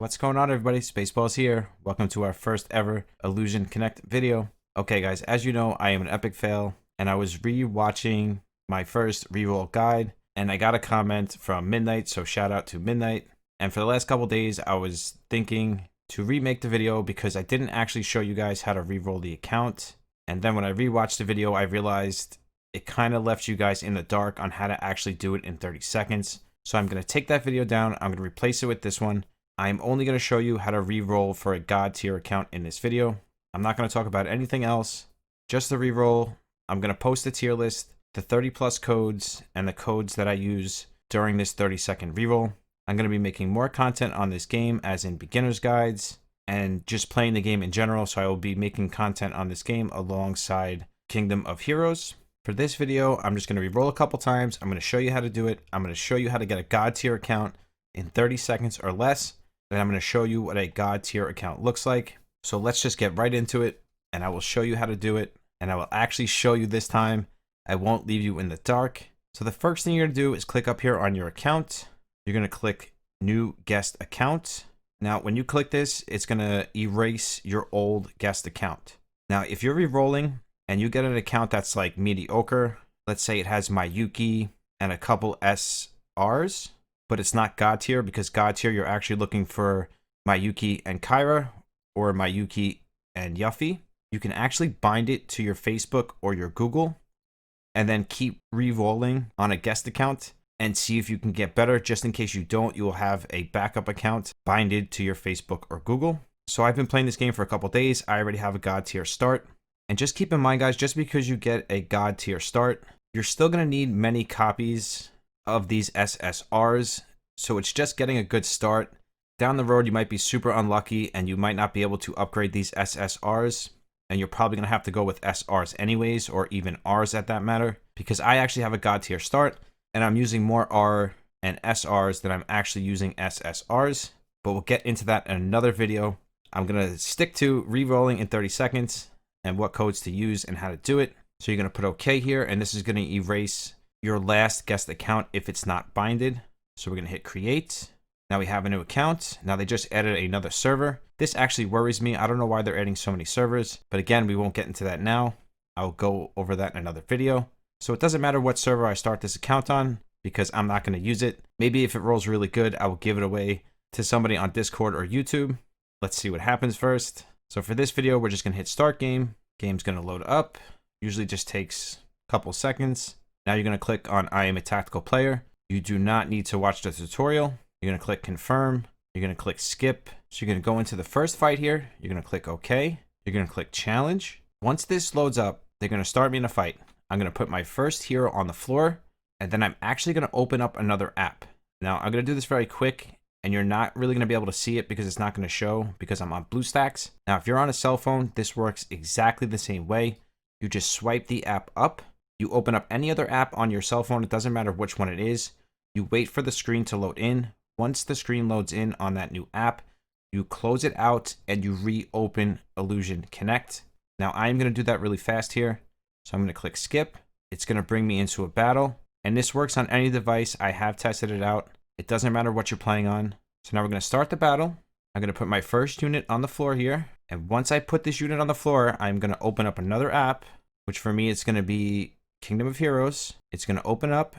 What's going on, everybody? Spaceballs here. Welcome to our first ever Illusion Connect video. Okay guys, as you know, I am an epic fail and I was re-watching my first reroll guide and I got a comment from Midnight, so shout out to Midnight. And for the last couple days I was thinking to remake the video because I didn't actually show you guys how to reroll the account. And then when I rewatched the video, I realized it kind of left you guys in the dark on how to actually do it in 30 seconds. So I'm going to take that video down. I'm going to replace it with this one. I'm only going to show you how to re-roll for a God tier account in this video. I'm not going to talk about anything else, just the re-roll. I'm going to post a tier list, the 30 plus codes, and the codes that I use during this 30-second re-roll. I'm going to be making more content on this game, as in beginner's guides, and just playing the game in general, so I will be making content on this game alongside Kingdom of Heroes. For this video, I'm just going to re-roll a couple times. I'm going to show you how to do it. I'm going to show you how to get a God tier account in 30 seconds or less. Then I'm going to show you what a God tier account looks like. So let's just get right into it, and I will show you how to do it, and I will actually show you this time. I won't leave you in the dark. So the first thing you're going to do is click up here on your account. You're going to click New Guest Account. Now, when you click this, it's going to erase your old guest account. Now, if you're re-rolling and you get an account that's like mediocre, let's say it has Mayuki and a couple SRs, but it's not God tier, because God tier, you're actually looking for Mayuki and Kyra or Mayuki and Yuffie. You can actually bind it to your Facebook or your Google and then keep re-rolling on a guest account and see if you can get better. Just in case you don't, you will have a backup account binded to your Facebook or Google. So I've been playing this game for a couple days. I already have a God tier start. And just keep in mind, guys, just because you get a God tier start, you're still going to need many copies of these SSRs, so it's just getting a good start. Down the road, you might be super unlucky and you might not be able to upgrade these SSRs, and you're probably going to have to go with SRs anyways, or even Rs at that matter, because I actually have a God tier start and I'm using more R and SRs than I'm actually using SSRs, but we'll get into that in another video. I'm going to stick to re-rolling in 30 seconds and what codes to use and how to do it. So you're going to put OK here, and this is going to erase your last guest account if it's not binded. So we're going to hit create. Now we have a new account. Now they just added another server. This actually worries me. I don't know why they're adding so many servers, but again, we won't get into that now. I'll go over that in another video. So it doesn't matter what server I start this account on, because I'm not going to use it. Maybe if it rolls really good, I will give it away to somebody on Discord or YouTube. Let's see what happens first. So for this video, we're just going to hit start game. Game's going to load up. Usually just takes a couple seconds. Now you're going to click on I am a tactical player. You do not need to watch the tutorial. You're going to click confirm. You're going to click skip. So you're going to go into the first fight here. You're going to click OK. You're going to click challenge. Once this loads up, they're going to start me in a fight. I'm going to put my first hero on the floor, and then I'm actually going to open up another app. Now I'm going to do this very quick, and you're not really going to be able to see it because it's not going to show because I'm on BlueStacks. Now, if you're on a cell phone, this works exactly the same way. You just swipe the app up. You open up any other app on your cell phone. It doesn't matter which one it is. You wait for the screen to load in. Once the screen loads in on that new app, you close it out and you reopen Illusion Connect. Now, I'm going to do that really fast here. So I'm going to click skip. It's going to bring me into a battle. And this works on any device. I have tested it out. It doesn't matter what you're playing on. So now we're going to start the battle. I'm going to put my first unit on the floor here. And once I put this unit on the floor, I'm going to open up another app, which for me, it's going to be Kingdom of Heroes. It's going to open up.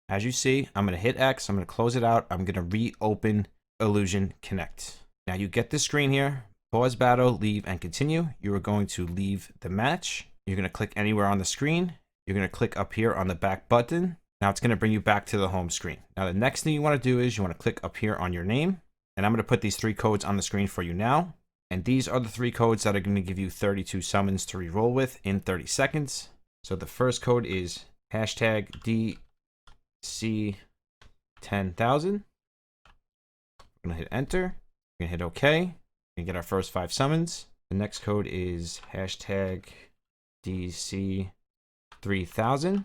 As you see, I'm going to hit X. I'm going to close it out. I'm going to reopen Illusion Connect. Now you get this screen here. Pause battle, leave, and continue. You are going to leave the match. You're going to click anywhere on the screen. You're going to click up here on the back button. Now it's going to bring you back to the home screen. Now the next thing you want to do is you want to click up here on your name. And I'm going to put these 3 codes on the screen for you now. And these are the 3 codes that are going to give you 32 summons to reroll with in 30 seconds. So the first code is hashtag DC10,000. We're going to hit enter. We're going to hit OK. We're going to get our first 5 summons. The next code is hashtag DC3000.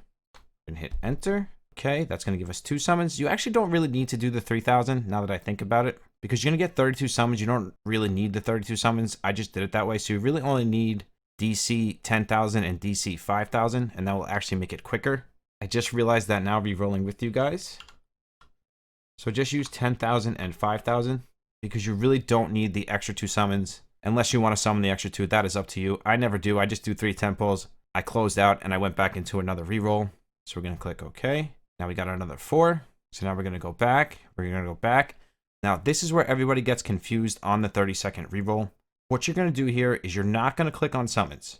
And hit enter. Okay, that's going to give us 2 summons. You actually don't really need to do the 3000 now that I think about it, because you're going to get 32 summons. You don't really need the 32 summons. I just did it that way. So you really only need DC 10,000 and DC 5,000, and that will actually make it quicker. I just realized that now re-rolling with you guys. So just use 10,000 and 5,000. because you really don't need the extra 2 summons unless you want to summon the extra 2. That is up to you. I never do. I just do 3 temples. I closed out and I went back into another reroll. So we're going to click OK. Now we got another 4. So now we're going to go back. We're going to go back. Now this is where everybody gets confused on the 30-second reroll. What you're going to do here is you're not going to click on summons.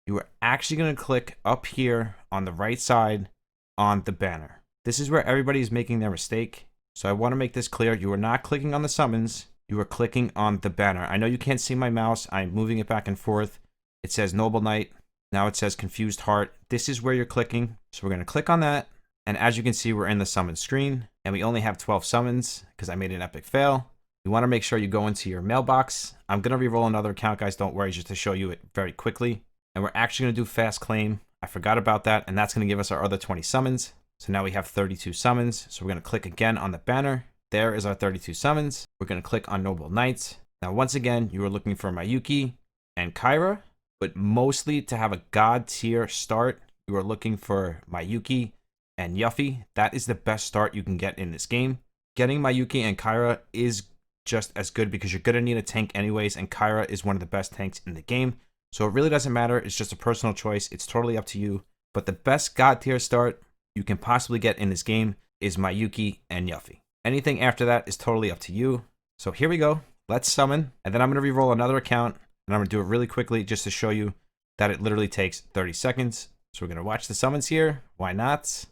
You are actually going to click up here on the right side on the banner. This is where everybody is making their mistake. So I want to make this clear. You are not clicking on the summons. You are clicking on the banner. I know you can't see my mouse. I'm moving it back and forth. It says Noble Knight. Now it says Confused Heart. This is where you're clicking. So we're going to click on that. And as you can see, we're in the summon screen. And we only have 12 summons because I made an epic fail. You want to make sure you go into your mailbox. I'm going to reroll another account, guys. Don't worry, just to show you it very quickly. And we're actually going to do fast claim. I forgot about that. And that's going to give us our other 20 summons. So now we have 32 summons. So we're going to click again on the banner. There is our 32 summons. We're going to click on Noble Knights. Now, once again, you are looking for Mayuki and Kyra, but mostly to have a god tier start, you are looking for Mayuki and Yuffie. That is the best start you can get in this game. Getting Mayuki and Kyra is just as good because you're going to need a tank anyways, and Kyra is one of the best tanks in the game. So it really doesn't matter. It's just a personal choice. It's totally up to you. But the best god tier start you can possibly get in this game is Mayuki and Yuffie. Anything after that is totally up to you. So here we go. Let's summon. And then I'm going to re-roll another account. And I'm going to do it really quickly just to show you that it literally takes 30 seconds. So we're going to watch the summons here. Why not?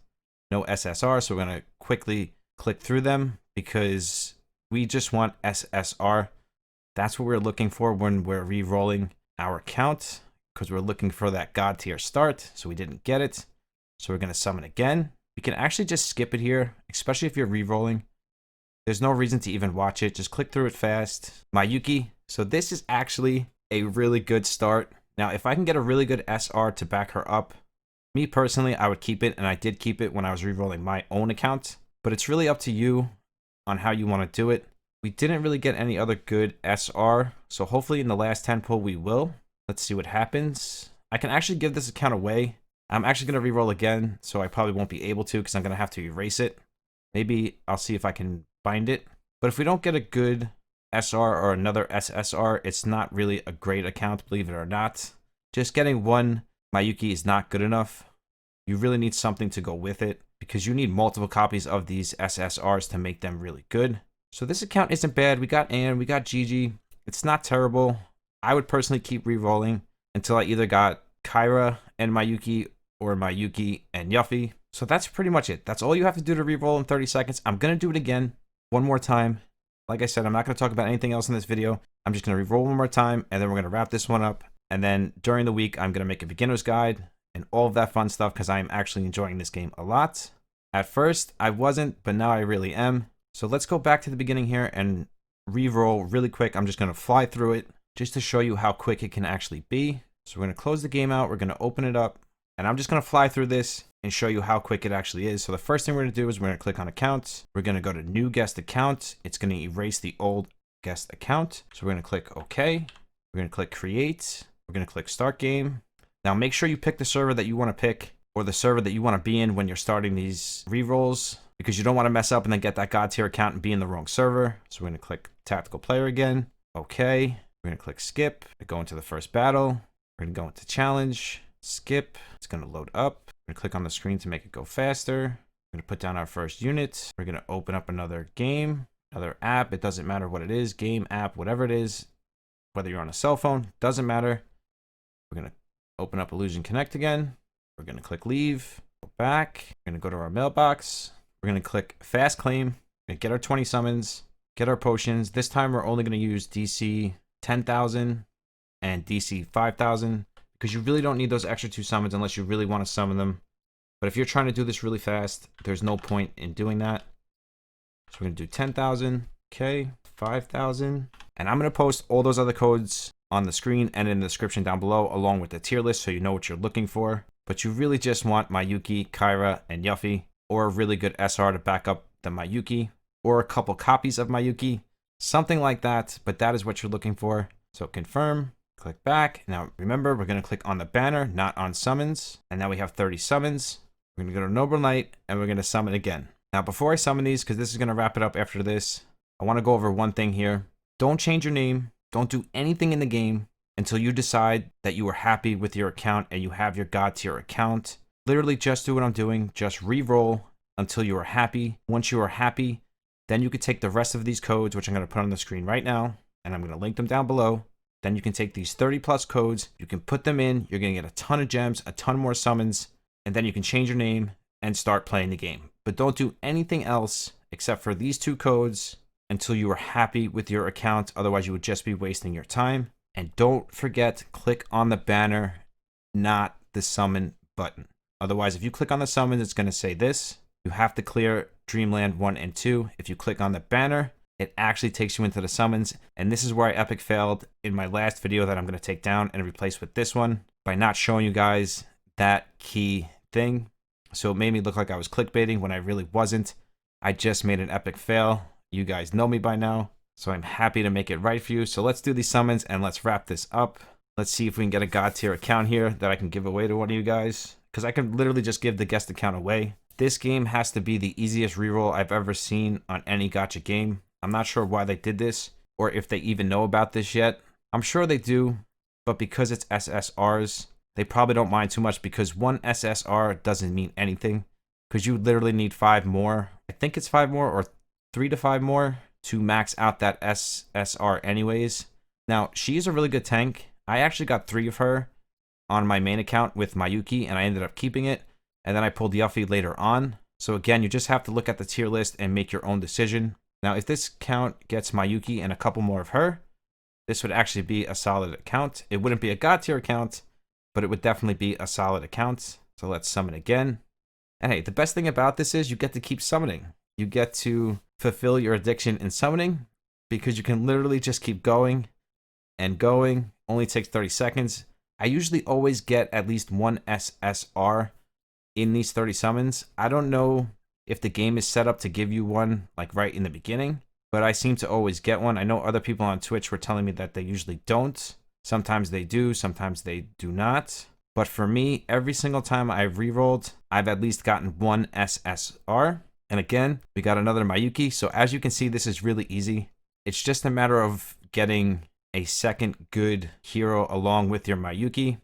No SSR. So we're going to quickly click through them because we just want SSR. That's what we're looking for when we're re-rolling our account, because we're looking for that god tier start. So we didn't get it. So we're going to summon again. You can actually just skip it here, especially if you're re-rolling. There's no reason to even watch it. Just click through it fast. Mayuki. So this is actually a really good start. Now, if I can get a really good SR to back her up, me personally, I would keep it. And I did keep it when I was re-rolling my own account. But it's really up to you on how you want to do it. We didn't really get any other good SR. So hopefully in the last 10 pull, we will. Let's see what happens. I can actually give this account away. I'm actually going to re-roll again. So I probably won't be able to because I'm going to have to erase it. Maybe I'll see if I can bind it. But if we don't get a good SR or another SSR, it's not really a great account, believe it or not. Just getting one Mayuki is not good enough. You really need something to go with it because you need multiple copies of these SSRs to make them really good. So this account isn't bad. We got Anne, we got Gigi. It's not terrible. I would personally keep re-rolling until I either got Kyra and Mayuki or Mayuki and Yuffie. So that's pretty much it. That's all you have to do to re-roll in 30 seconds. I'm going to do it again one more time. Like I said, I'm not going to talk about anything else in this video. I'm just going to re-roll one more time, and then we're going to wrap this one up. And then during the week, I'm going to make a beginner's guide and all of that fun stuff because I'm actually enjoying this game a lot. At first, I wasn't, but now I really am. So let's go back to the beginning here and re-roll really quick. I'm just going to fly through it just to show you how quick it can actually be. So we're going to close the game out. We're going to open it up, and I'm just going to fly through this and show you how quick it actually is. So the first thing we're going to do is we're going to click on accounts. We're going to go to new guest account. It's going to erase the old guest account. So we're going to click OK. We're going to click create. We're going to click start game. Now make sure you pick the server that you want to pick or the server that you want to be in when you're starting these re-rolls, because you don't want to mess up and then get that god tier account and be in the wrong server. So we're going to click tactical player again. OK. We're going to click skip. Go into the first battle. We're going to go into challenge. Skip. It's going to load up. We're going to click on the screen to make it go faster. We're going to put down our first unit. We're going to open up another game, another app. It doesn't matter what it is, game, app, whatever it is, whether you're on a cell phone, doesn't matter. We're going to open up Illusion Connect again. We're going to click leave, go back. We're going to go to our mailbox. We're going to click fast claim, and get our 20 summons, get our potions. This time we're only going to use DC 10,000 and DC 5,000. Because you really don't need those extra 2 summons unless you really want to summon them. But if you're trying to do this really fast, there's no point in doing that. So we're going to do 10,000, okay, 5,000. And I'm going to post all those other codes on the screen and in the description down below, along with the tier list so you know what you're looking for. But you really just want Mayuki, Kyra, and Yuffie, or a really good SR to back up the Mayuki, or a couple copies of Mayuki, something like that. But that is what you're looking for. So confirm. Click back. Now remember, we're going to click on the banner, not on summons. And now we have 30 summons. We're going to go to Noble Knight and we're going to summon again. Now before I summon these, because this is going to wrap it up after this, I want to go over one thing here. Don't change your name. Don't do anything in the game until you decide that you are happy with your account and you have your God tier account. Literally just do what I'm doing. Just re-roll until you are happy. Once you are happy, then you can take the rest of these codes, which I'm going to put on the screen right now, and I'm going to link them down below. Then you can take these 30 plus codes, you can put them in, you're going to get a ton of gems, a ton more summons, and then you can change your name and start playing the game. But don't do anything else except for these 2 codes until you are happy with your account. Otherwise, you would just be wasting your time. And don't forget, click on the banner, not the summon button. Otherwise, if you click on the summon, it's going to say this. You have to clear Dreamland 1 and 2. If you click on the banner, it actually takes you into the summons. And this is where I epic failed in my last video that I'm going to take down and replace with this one by not showing you guys that key thing. So it made me look like I was clickbaiting when I really wasn't. I just made an epic fail. You guys know me by now, so I'm happy to make it right for you. So let's do these summons and let's wrap this up. Let's see if we can get a God tier account here that I can give away to one of you guys, because I can literally just give the guest account away. This game has to be the easiest reroll I've ever seen on any gacha game. I'm not sure why they did this or if they even know about this yet. I'm sure they do, but because it's SSRs, they probably don't mind too much, because one SSR doesn't mean anything, because you literally need 5 more. I think it's 5 more or 3 to 5 more to max out that SSR anyways. Now, she's a really good tank. I actually got 3 of her on my main account with Mayuki, and I ended up keeping it. And then I pulled Yuffie later on. So again, you just have to look at the tier list and make your own decision. Now, if this count gets Mayuki and a couple more of her, this would actually be a solid account. It wouldn't be a God tier account, but it would definitely be a solid account. So let's summon again. And hey, the best thing about this is you get to keep summoning. You get to fulfill your addiction in summoning, because you can literally just keep going and going. Only takes 30 seconds. I usually always get at least 1 SSR in these 30 summons. I don't know if the game is set up to give you one like right in the beginning, but I seem to always get one. I know other people on Twitch were telling me that they usually don't. Sometimes they do, sometimes they do not. But for me, every single time I've re-rolled, I've at least gotten 1 SSR. And again, we got another Mayuki. So as you can see, this is really easy. It's just a matter of getting a second good hero along with your Mayuki.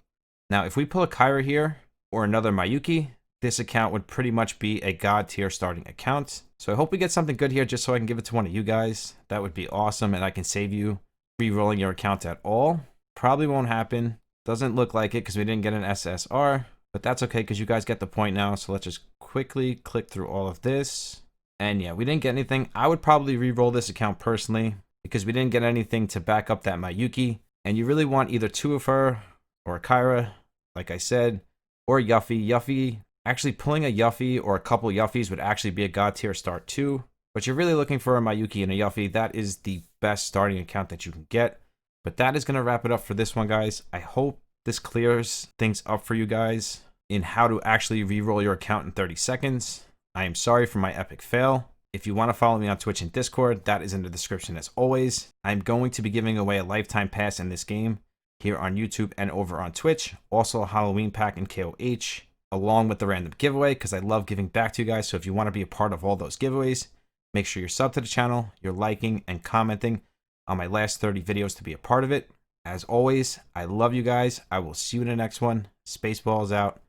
Now, if we pull a Kyra here or another Mayuki, this account would pretty much be a God tier starting account. So I hope we get something good here just so I can give it to one of you guys. That would be awesome, and I can save you re-rolling your account at all. Probably won't happen. Doesn't look like it because we didn't get an SSR, but that's okay because you guys get the point now. So let's just quickly click through all of this. And yeah, we didn't get anything. I would probably re-roll this account personally because we didn't get anything to back up that Mayuki. And you really want either 2 of her or a Kyra, like I said, or Yuffie. Yuffie, actually pulling a Yuffie or a couple Yuffies would actually be a God tier start too. But you're really looking for a Mayuki and a Yuffie. That is the best starting account that you can get. But that is going to wrap it up for this one, guys. I hope this clears things up for you guys in how to actually re-roll your account in 30 seconds. I am sorry for my epic fail. If you want to follow me on Twitch and Discord, that is in the description as always. I'm going to be giving away a lifetime pass in this game here on YouTube and over on Twitch. Also a Halloween pack in KOH, along with the random giveaway, because I love giving back to you guys. So if you want to be a part of all those giveaways, make sure you're subbed to the channel, you're liking and commenting on my last 30 videos to be a part of it. As always, I love you guys. I will see you in the next one. Spaceballs out.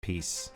Peace.